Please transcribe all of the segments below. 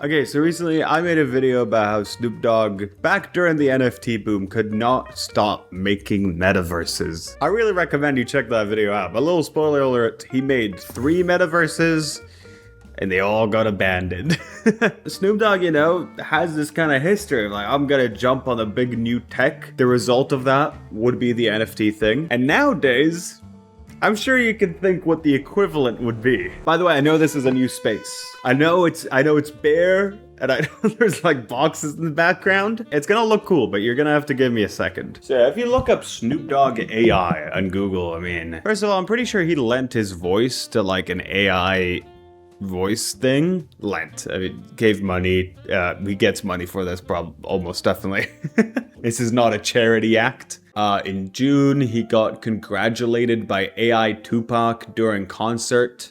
Okay, so recently I made a video about how Snoop Dogg, back during the NFT boom, could not stop making metaverses. I really recommend you check that video out, but a little spoiler alert, he made 3 metaverses, and they all got abandoned. Snoop Dogg, you know, has this kind of history of like, I'm gonna jump on the big new tech. The result of that would be the NFT thing. And nowadays, I'm sure you can think what the equivalent would be. By the way, I know this is a new space. I know it's bare, and I know there's like boxes in the background. It's gonna look cool, but you're gonna have to give me a second. So if you look up Snoop Dogg AI on Google, I mean, first of all, I'm pretty sure he lent his voice to like an AI voice thing. I mean, gave money. He gets money for this, almost definitely. This is not a charity act. In June, he got congratulated by AI Tupac during concert.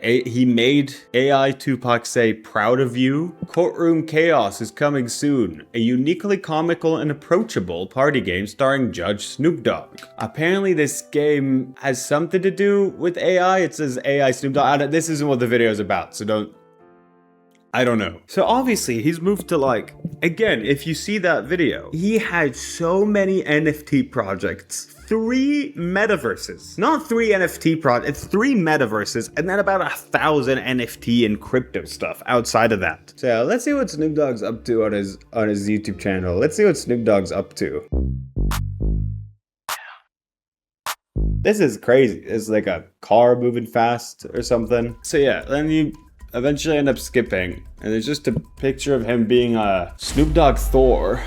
He made AI Tupac say, "Proud of you." Courtroom Chaos is coming soon. A uniquely comical and approachable party game starring Judge Snoop Dogg. Apparently this game has something to do with AI. It says AI Snoop Dogg. This isn't what the video is about, so I don't know. So obviously he's moved to like, again, if you see that video, he had so many NFT projects, 3 metaverses, not 3 NFT projects, 3 metaverses, and then about 1,000 NFT and crypto stuff outside of that. So let's see what Snoop Dogg's up to on his YouTube channel. Let's see what Snoop Dogg's up to. This is crazy. It's like a car moving fast or something. So yeah, then you eventually end up skipping, and there's just a picture of him being a Snoop Dogg Thor.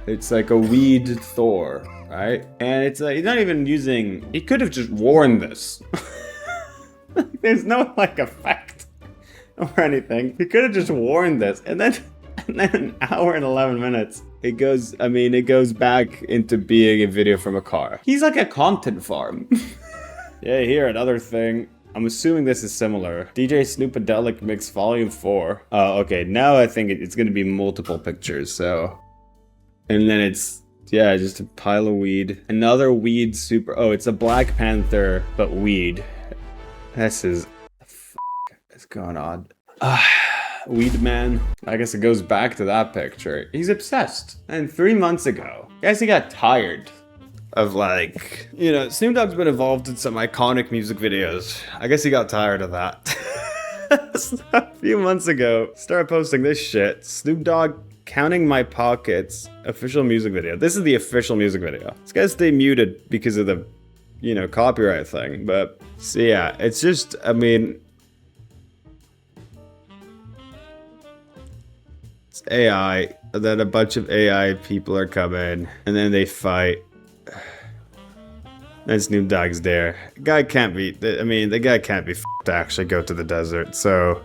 It's like a weed Thor, right? And it's like, he's not even using, he could have just worn this. There's no like effect or anything. He could have just worn this, and then an hour and 11 minutes, it goes back into being a video from a car. He's like a content farm. Yeah, here, another thing. I'm assuming this is similar. DJ Snoopadelic Mix Volume 4. Oh, okay. Now I think it's going to be multiple pictures, so. And then it's, yeah, just a pile of weed. Another weed super. Oh, it's a Black Panther, but weed. This is. The fuck is going on? Weed man. I guess it goes back to that picture. He's obsessed. And 3 months ago, I guess he got tired of like, you know, Snoop Dogg's been involved in some iconic music videos. I guess he got tired of that. So a few months ago, started posting this shit. Snoop Dogg Counting My Pockets official music video. This is the official music video. This guy's stay muted because of the, you know, copyright thing. But so yeah, it's just, I mean, it's AI. And then a bunch of AI people are coming, and then they fight. And Snoop Dogg's there. The guy can't be to actually go to the desert, so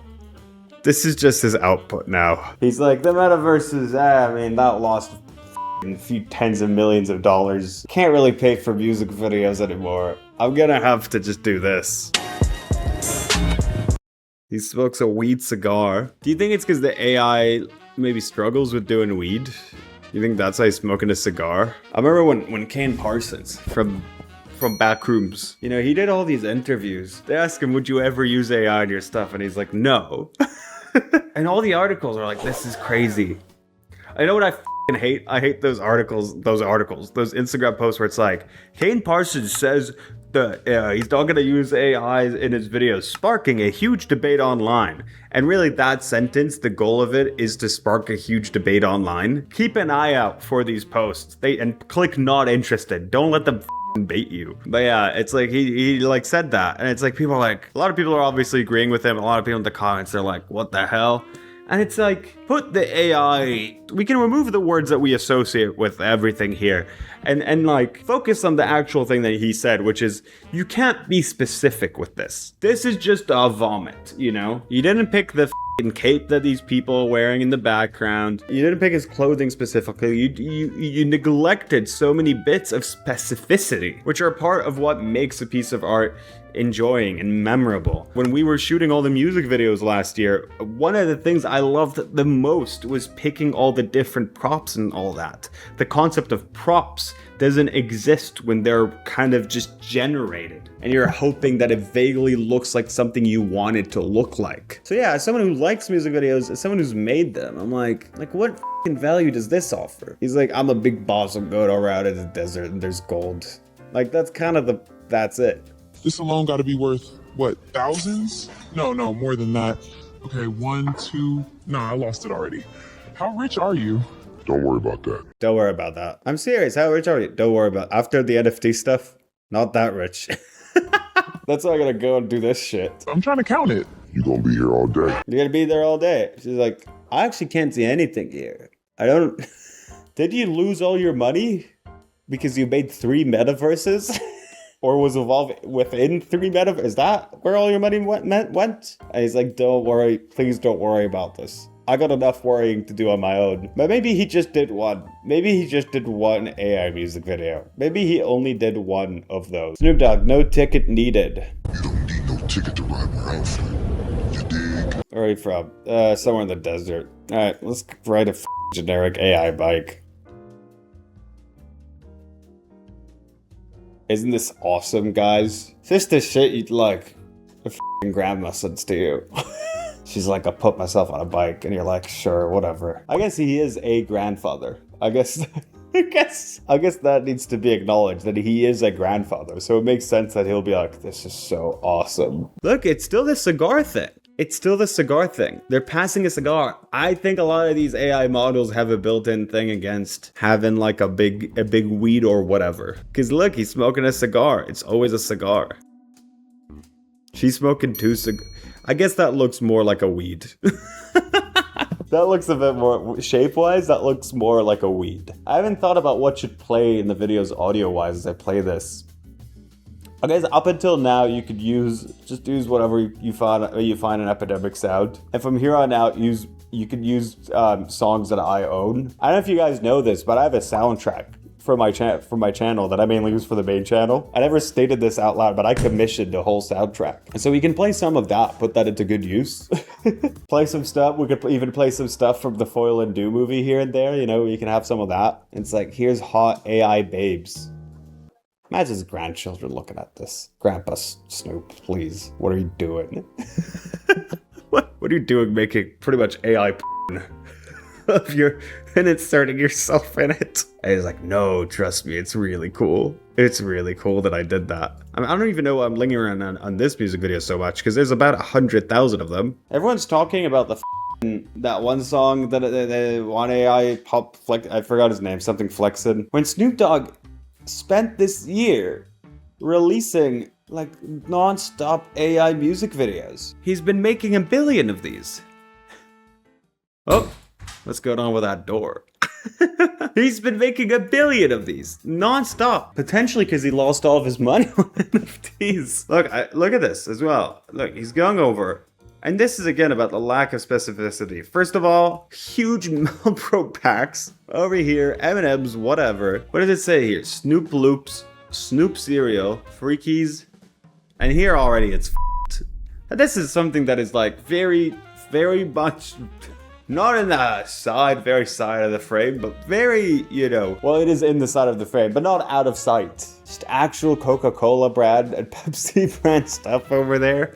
this is just his output now. He's like, the metaverse is, I mean, that lost a few tens of millions of dollars. Can't really pay for music videos anymore. I'm gonna have to just do this. He smokes a weed cigar. Do you think it's because the AI maybe struggles with doing weed? You think that's why he's smoking a cigar? I remember when Kane Parsons from Backrooms, you know, he did all these interviews. They asked him, would you ever use AI in your stuff? And he's like, no. And all the articles are like, this is crazy. I know what I f***ing hate? I hate those articles, those Instagram posts where it's like, Kane Parsons says that he's not going to use AI in his videos, sparking a huge debate online. And really that sentence, the goal of it is to spark a huge debate online. Keep an eye out for these posts and click not interested. Don't let them bait you. But yeah, it's like he like said that, and it's like people are like, a lot of people are obviously agreeing with him. A lot of people in the comments are like, what the hell? And it's like, put the AI, we can remove the words that we associate with everything here and like focus on the actual thing that he said, which is, you can't be specific with this. This is just a vomit, you know? You didn't pick the cape that these people are wearing in the background. You didn't pick his clothing specifically. You neglected so many bits of specificity, which are part of what makes a piece of art enjoying and memorable. When we were shooting all the music videos last year, one of the things I loved the most was picking all the different props and all that. The concept of props doesn't exist when they're kind of just generated and you're hoping that it vaguely looks like something you want it to look like. So yeah, as someone who likes music videos, as someone who's made them, I'm like what f***ing value does this offer? He's like, I'm a big boss of goat around in the desert and there's gold. Like that's kind of that's it. This alone got to be worth, what, thousands? No, more than that. Okay, 1, 2, no, I lost it already. How rich are you? Don't worry about that. Don't worry about that. I'm serious. How rich are you? Don't worry about it. After the NFT stuff, not that rich. That's why I gotta go and do this shit. I'm trying to count it. You gonna be here all day. You're gonna be there all day. She's like, I actually can't see anything here. I don't... Did you lose all your money? Because you made 3 metaverses? Or was involved within 3 metaverses? Is that where all your money went? And he's like, don't worry. Please don't worry about this. I got enough worrying to do on my own. But maybe he just did one. Maybe he just did one AI music video. Maybe he only did one of those. Snoop Dogg, no ticket needed. You don't need no ticket to ride my outfit. You dig? Where are you from? Somewhere in the desert. Alright, let's ride a generic AI bike. Isn't this awesome, guys? Is this the shit you'd like? Your grandma says to you. She's like, I put myself on a bike, and you're like, sure, whatever. I guess he is a grandfather. I guess that needs to be acknowledged, that he is a grandfather. So it makes sense that he'll be like, this is so awesome. Look, it's still the cigar thing. It's still the cigar thing. They're passing a cigar. I think a lot of these AI models have a built-in thing against having like a big weed or whatever. Because look, he's smoking a cigar. It's always a cigar. She's smoking 2 cigars. I guess that looks more like a weed. That looks a bit more, shape-wise, that looks more like a weed. I haven't thought about what should play in the videos audio-wise as I play this. Okay, so up until now, you could just use whatever you find an epidemic sound. And from here on out, you could use songs that I own. I don't know if you guys know this, but I have a soundtrack for my channel that I mainly use for the main channel. I never stated this out loud, but I commissioned a whole soundtrack. And so we can play some of that, put that into good use. Play some stuff. We could even play some stuff from the Foil and Do movie here and there. You know, you can have some of that. It's like, here's hot AI babes. Imagine his grandchildren looking at this. Grandpa Snoop, please. What are you doing? What are you doing making pretty much AI of your and inserting yourself in it? And he's like, no, trust me, it's really cool. It's really cool that I did that. I mean, I don't even know why I'm lingering on this music video so much, because there's about 100,000 of them. Everyone's talking about that one song that they want AI pop flex. I forgot his name, something flexin'. When Snoop Dogg spent this year releasing like non-stop AI music videos. He's been making 1 billion of these. Oh, what's going on with that door? He's been making 1 billion of these non-stop. Potentially because he lost all of his money on NFTs. Look at this as well. Look, he's going over. And this is again about the lack of specificity. First of all, huge Marlboro packs. Over here, M&M's, whatever. What does it say here? Snoop Loops, Snoop Cereal, Freakies. And here already it's f***ed. And this is something that is like very, very much not in the very side of the frame, but very, you know, well, it is in the side of the frame, but not out of sight. Just actual Coca-Cola brand and Pepsi brand stuff over there.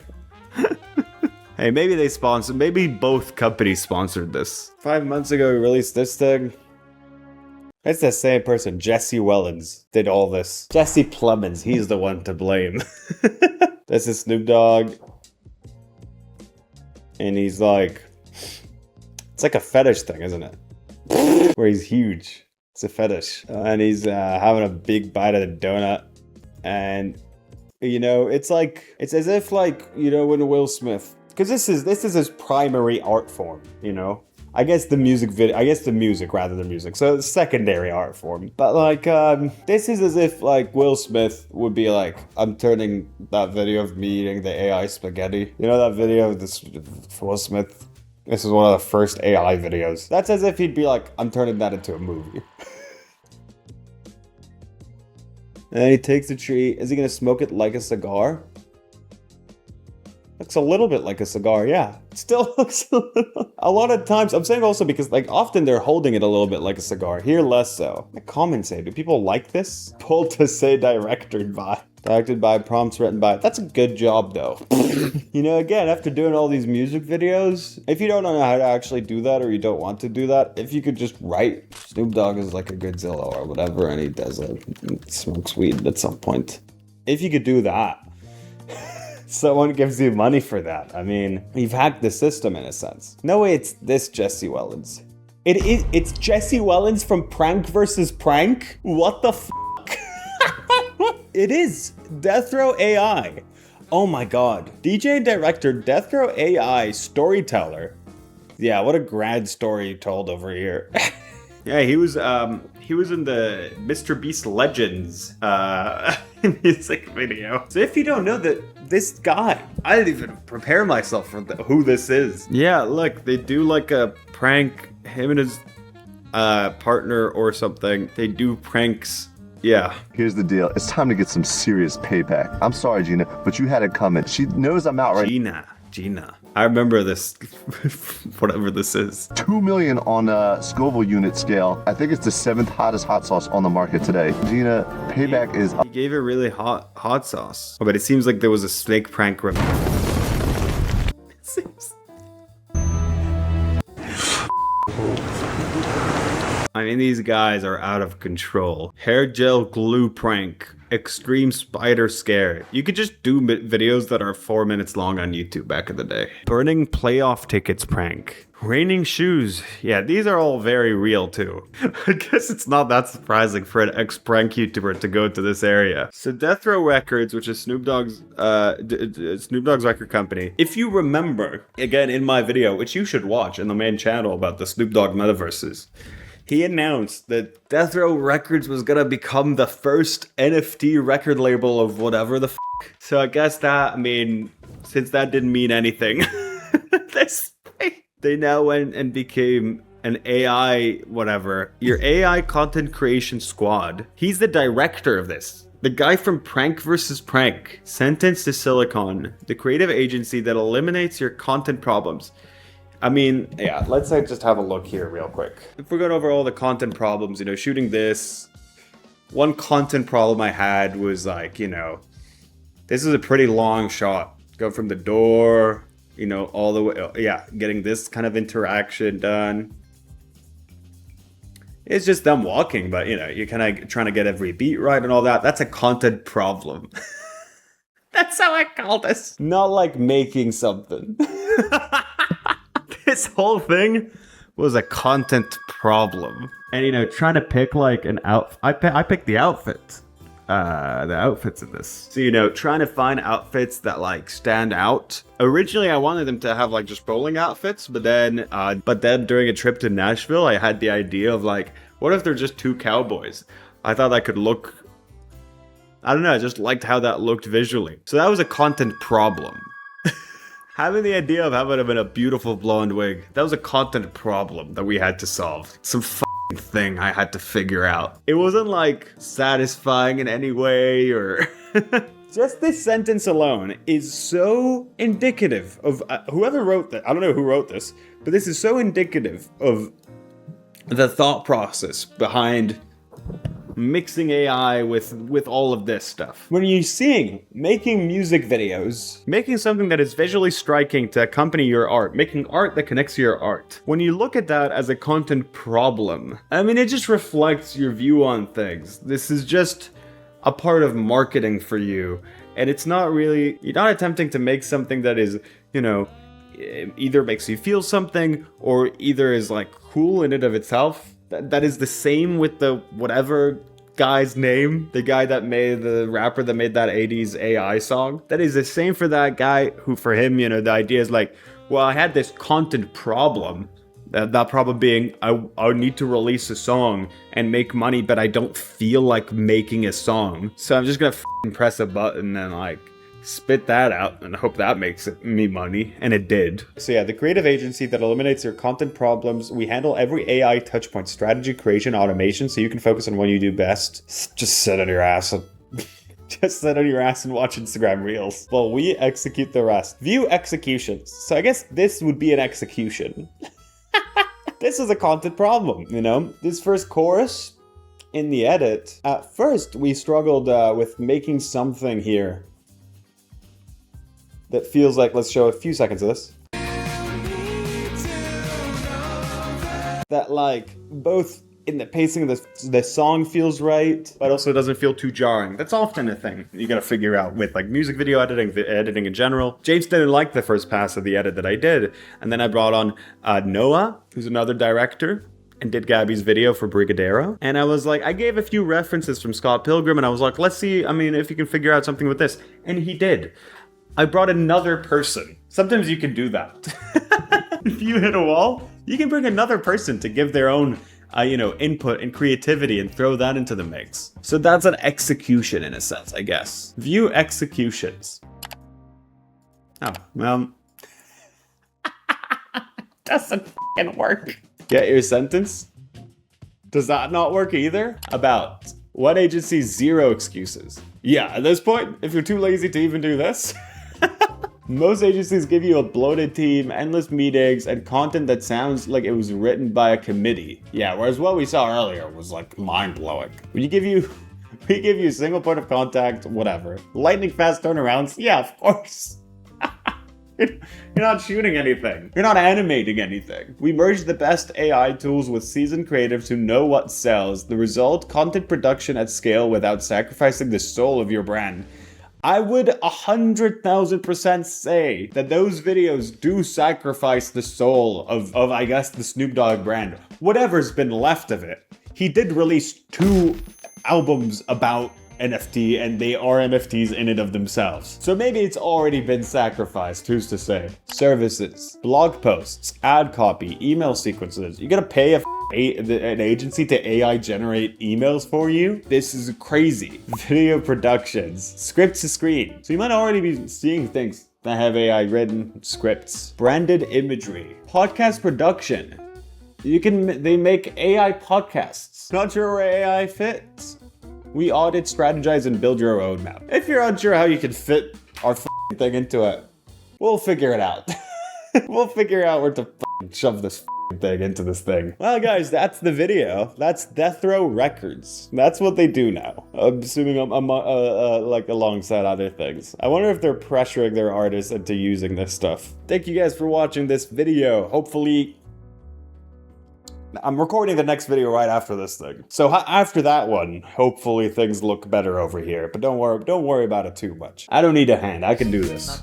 Hey, maybe both companies sponsored this. 5 months ago, we released this thing. It's the same person, Jesse Wellens, did all this. Jesse Plemons, he's the one to blame. This is Snoop Dogg. And he's like, it's like a fetish thing, isn't it? Where he's huge. It's a fetish. And he's having a big bite of the donut. And, you know, it's as if like, you know, when Will Smith, because this is his primary art form, you know? I guess the music rather than music. So it's secondary art form. But like, this is as if like Will Smith would be like, I'm turning that video of me eating the AI spaghetti. You know that video of this Will Smith? This is one of the first AI videos. That's as if he'd be like, I'm turning that into a movie. And then he takes the tree. Is he gonna smoke it like a cigar? Looks a little bit like a cigar, yeah. It still looks a little. A lot of times, I'm saying also because like often they're holding it a little bit like a cigar. Here, less so. The comments say, do people like this? Pulled to say directed by. Directed by, prompts written by. That's a good job though. You know, again, after doing all these music videos, if you don't know how to actually do that or you don't want to do that, if you could just write, Snoop Dogg is like a Godzilla or whatever, and he does like, smokes weed at some point. If you could do that, someone gives you money for that. I mean, you've hacked the system in a sense. No way it's this Jesse Wellens. It's Jesse Wellens from Prank vs. Prank? What the f***? It is Death Row AI. Oh my god. DJ and director, Death Row AI, storyteller. Yeah, what a grand story you told over here. Yeah, he was in the Mr. Beast Legends music video. So if you don't know that this guy, I didn't even prepare myself for who this is. Yeah, look, they do like a prank, him and his partner or something. They do pranks. Yeah. Here's the deal. It's time to get some serious payback. I'm sorry, Gina, but you had it coming. She knows I'm out right. Gina. I remember this, whatever this is. 2 million on Scoville unit scale. I think it's the 7th hottest hot sauce on the market today. Gina, payback is... He gave it really hot sauce. Oh, but it seems like there was a snake prank. It seems... I mean, these guys are out of control. Hair gel glue prank. Extreme spider scare. You could just do videos that are 4 minutes long on YouTube back in the day. Burning playoff tickets prank. Raining shoes. Yeah, these are all very real too. I guess it's not that surprising for an ex-prank YouTuber to go to this area. So Death Row Records, which is Snoop Dogg's record company. If you remember, again in my video, which you should watch in the main channel about the Snoop Dogg metaverses, he announced that Death Row Records was gonna become the first NFT record label of whatever the f***. So I guess that, I mean, since that didn't mean anything, they now went and became an AI whatever. Your AI content creation squad. He's the director of this. The guy from Prank vs. Prank. Sentenced to Silicon, the creative agency that eliminates your content problems. I mean, yeah, let's just have a look here real quick. If we're going over all the content problems, you know, shooting this, one content problem I had was like, you know, this is a pretty long shot. Go from the door, you know, all the way, yeah, getting this kind of interaction done. It's just them walking, but, you know, you're kind of trying to get every beat right and all that. That's a content problem. That's how I call this. Not like making something. This whole thing was a content problem. And, you know, trying to pick like an outfit. I picked the outfit. The outfits in this. So, you know, trying to find outfits that like stand out. Originally, I wanted them to have like just bowling outfits, but then during a trip to Nashville, I had the idea of like, what if they're just two cowboys? I thought that could look, I don't know, I just liked how that looked visually. So that was a content problem. Having the idea of having him in a beautiful blonde wig, that was a content problem that we had to solve. Some f***ing thing I had to figure out. It wasn't like satisfying in any way or... Just this sentence alone is so indicative of whoever wrote that. I don't know who wrote this, but this is so indicative of the thought process behind mixing AI with all of this stuff. When you're seeing making music videos, making something that is visually striking to accompany your art, making art that connects to your art. When you look at that as a content problem, I mean, it just reflects your view on things. This is just a part of marketing for you. And it's not really, you're not attempting to make something that is, you know, either makes you feel something or either is like cool in and of itself. That is the same with the whatever guy's name, the guy that made the rapper that made that 80s AI song. That is the same for that guy who, for him, you know, the idea is like, well, I had this content problem. That problem being, I need to release a song and make money, but I don't feel like making a song. So I'm just gonna press a button and like spit that out and hope that makes me money, and it did. So yeah, the creative agency that eliminates your content problems. We handle every AI touchpoint, strategy, creation, automation, so you can focus on what you do best. Just sit on your ass and Just sit on your ass and watch Instagram Reels. Well, we execute the rest. View executions. So I guess this would be an execution. This is a content problem, you know? This first chorus in the edit, at first we struggled with making something here that feels like, let's show a few seconds of this. That like both in the pacing of the song feels right, but also doesn't feel too jarring. That's often a thing you gotta figure out with like music video editing, editing in general. James didn't like the first pass of the edit that I did, and then I brought on Noah, who's another director, and did Gabby's video for Brigadero. And I was like, I gave a few references from Scott Pilgrim, and I was like, let's see, I mean, if you can figure out something with this. And he did. I brought another person. Sometimes you can do that. If you hit a wall, you can bring another person to give their own input and creativity and throw that into the mix. So that's an execution in a sense, I guess. View executions. Oh, well. Doesn't f***ing work. Get your sentence? Does that not work either? About one agency, 0 excuses. Yeah, at this point, if you're too lazy to even do this, most agencies give you a bloated team, endless meetings, and content that sounds like it was written by a committee. Yeah, whereas what we saw earlier was like mind-blowing. We give you a single point of contact, whatever. Lightning fast turnarounds, yeah, of course. You're not shooting anything. You're not animating anything. We merged the best AI tools with seasoned creatives who know what sells. The result, content production at scale without sacrificing the soul of your brand. I would 100,000% say that those videos do sacrifice the soul of I guess, the Snoop Dogg brand. Whatever's been left of it. He did release 2 albums about NFT, and they are NFTs in and of themselves. So maybe it's already been sacrificed, who's to say? Services, blog posts, ad copy, email sequences. You gotta pay an agency to AI generate emails for you? This is crazy. Video productions, script to screen. So you might already be seeing things that have AI written scripts. Branded imagery, podcast production. They make AI podcasts. Not sure where AI fits? We audit, strategize, and build your roadmap. If you're unsure how you can fit our thing into it, we'll figure it out. We'll figure out where to shove this thing into this thing. Well, guys, that's the video. That's Death Row Records. That's what they do now. I'm assuming like alongside other things. I wonder if they're pressuring their artists into using this stuff. Thank you guys for watching this video. Hopefully, I'm recording the next video right after this thing. So after that one, hopefully things look better over here. But don't worry about it too much. I don't need a hand. I can do this.